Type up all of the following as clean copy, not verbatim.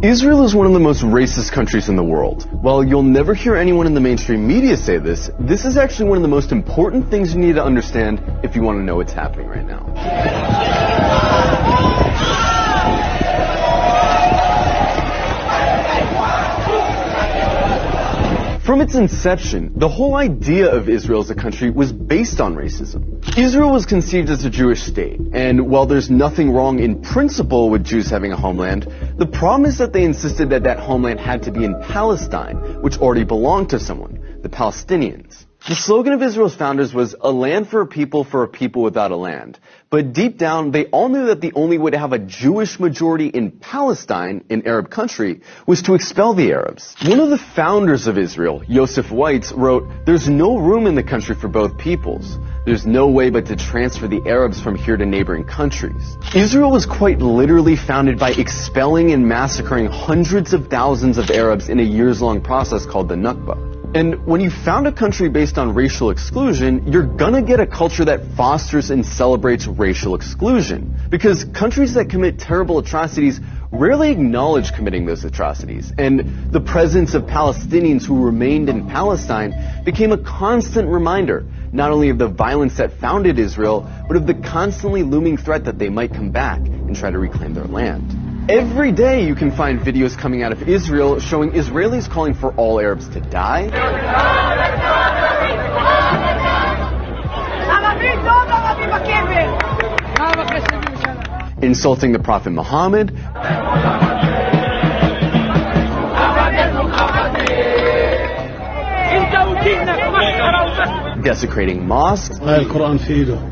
Israel is one of the most racist countries in the world. While you'll never hear anyone in the mainstream media say this, this is actually one of the most important things you need to understand if you want to know what's happening right now. From its inception, the whole idea of Israel as a country was based on racism. Israel was conceived as a Jewish state, and while there's nothing wrong in principle with Jews having a homeland, the problem is that they insisted that that homeland had to be in Palestine, which already belonged to someone, the Palestinians. The slogan of Israel's founders was a land for a people without a land. But deep down, they all knew that the only way to have a Jewish majority in Palestine, an Arab country, was to expel the Arabs. One of the founders of Israel, Yosef Weitz, wrote, "There's no room in the country for both peoples. There's no way but to transfer the Arabs from here to neighboring countries." Israel was quite literally founded by expelling and massacring hundreds of thousands of Arabs in a years-long process called the Nakba. And when you found a country based on racial exclusion, you're gonna get a culture that fosters and celebrates racial exclusion. Because countries that commit terrible atrocities rarely acknowledge committing those atrocities. And the presence of Palestinians who remained in Palestine became a constant reminder, not only of the violence that founded Israel, but of the constantly looming threat that they might come back and try to reclaim their land. Every day you can find videos coming out of Israel showing Israelis calling for all Arabs to die, insulting the Prophet Muhammad, desecrating mosques,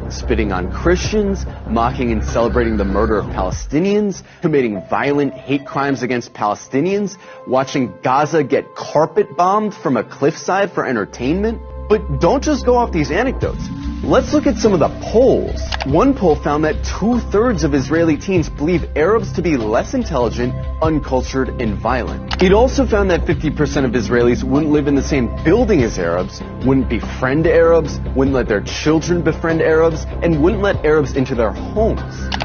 spitting on Christians, mocking and celebrating the murder of Palestinians, committing violent hate crimes against Palestinians, watching Gaza get carpet bombed from a cliffside for entertainment. But don't just go off these anecdotes. Let's look at some of the polls. One poll found that 2/3 of Israeli teens believe Arabs to be less intelligent, uncultured, and violent. It also found that 50% of Israelis wouldn't live in the same building as Arabs, wouldn't befriend Arabs, wouldn't let their children befriend Arabs, and wouldn't let Arabs into their homes.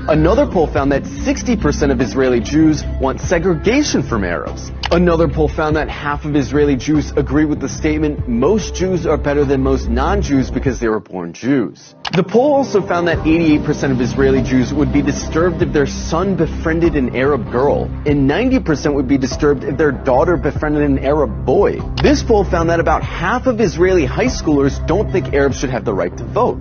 Another poll found that 60% of Israeli Jews want segregation from Arabs. Another poll found that half of Israeli Jews agree with the statement, most Jews are better than most non-Jews because they were born Jews. The poll also found that 88% of Israeli Jews would be disturbed if their son befriended an Arab girl, and 90% would be disturbed if their daughter befriended an Arab boy. This poll found that about half of Israeli high schoolers don't think Arabs should have the right to vote.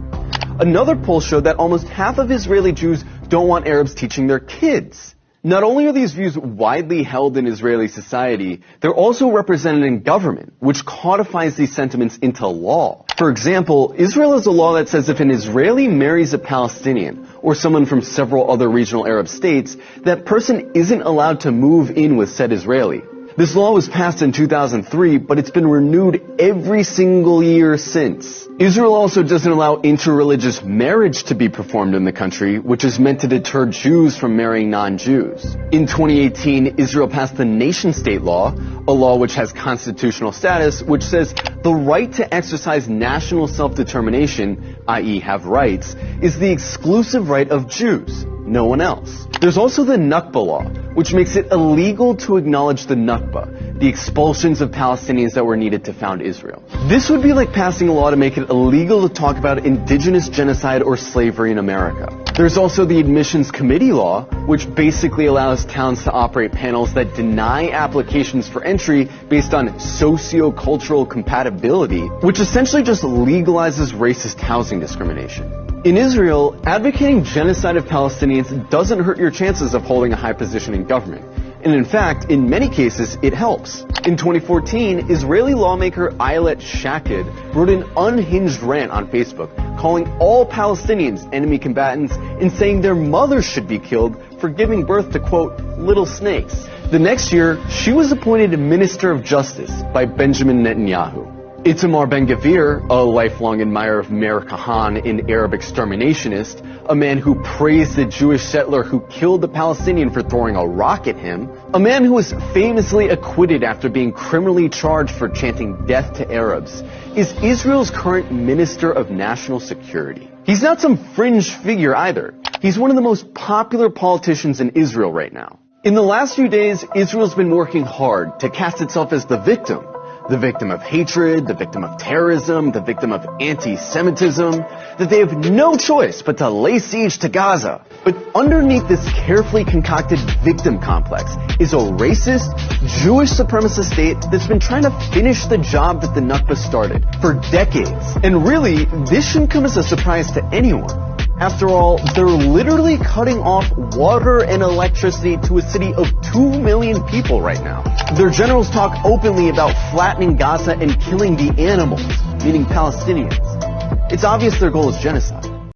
Another poll showed that almost half of Israeli Jews don't want Arabs teaching their kids. Not only are these views widely held in Israeli society, they're also represented in government, which codifies these sentiments into law. For example, Israel has a law that says if an Israeli marries a Palestinian, or someone from several other regional Arab states, that person isn't allowed to move in with said Israeli. This law was passed in 2003, but it's been renewed every single year since. Israel also doesn't allow interreligious marriage to be performed in the country, which is meant to deter Jews from marrying non-Jews. In 2018, Israel passed the nation-state law, a law which has constitutional status, which says the right to exercise national self-determination, i.e. have rights, is the exclusive right of Jews, no one else. There's also the Nakba law, which makes it illegal to acknowledge the Nakba, the expulsions of Palestinians that were needed to found Israel. This would be like passing a law to make it illegal to talk about indigenous genocide or slavery in America. There's also the Admissions Committee law, which basically allows towns to operate panels that deny applications for entry based on socio-cultural compatibility, which essentially just legalizes racist housing discrimination. In Israel, advocating genocide of Palestinians doesn't hurt your chances of holding a high position in government. And in fact, in many cases, it helps. In 2014, Israeli lawmaker Ayelet Shaked wrote an unhinged rant on Facebook, calling all Palestinians enemy combatants and saying their mothers should be killed for giving birth to, quote, little snakes. The next year, she was appointed Minister of Justice by Benjamin Netanyahu. Itamar Ben-Gvir, a lifelong admirer of Meir Kahane, an Arab exterminationist, a man who praised the Jewish settler who killed the Palestinian for throwing a rock at him, a man who was famously acquitted after being criminally charged for chanting death to Arabs, is Israel's current Minister of National Security. He's not some fringe figure either. He's one of the most popular politicians in Israel right now. In the last few days, Israel's been working hard to cast itself as the victim of hatred, the victim of terrorism, the victim of anti-Semitism, that they have no choice but to lay siege to Gaza. But underneath this carefully concocted victim complex is a racist, Jewish supremacist state that's been trying to finish the job that the Nakba started for decades. And really, this shouldn't come as a surprise to anyone. After all, they're literally cutting off water and electricity to a city of 2 million people right now. Their generals talk openly about flattening Gaza and killing the animals, meaning Palestinians. It's obvious their goal is genocide.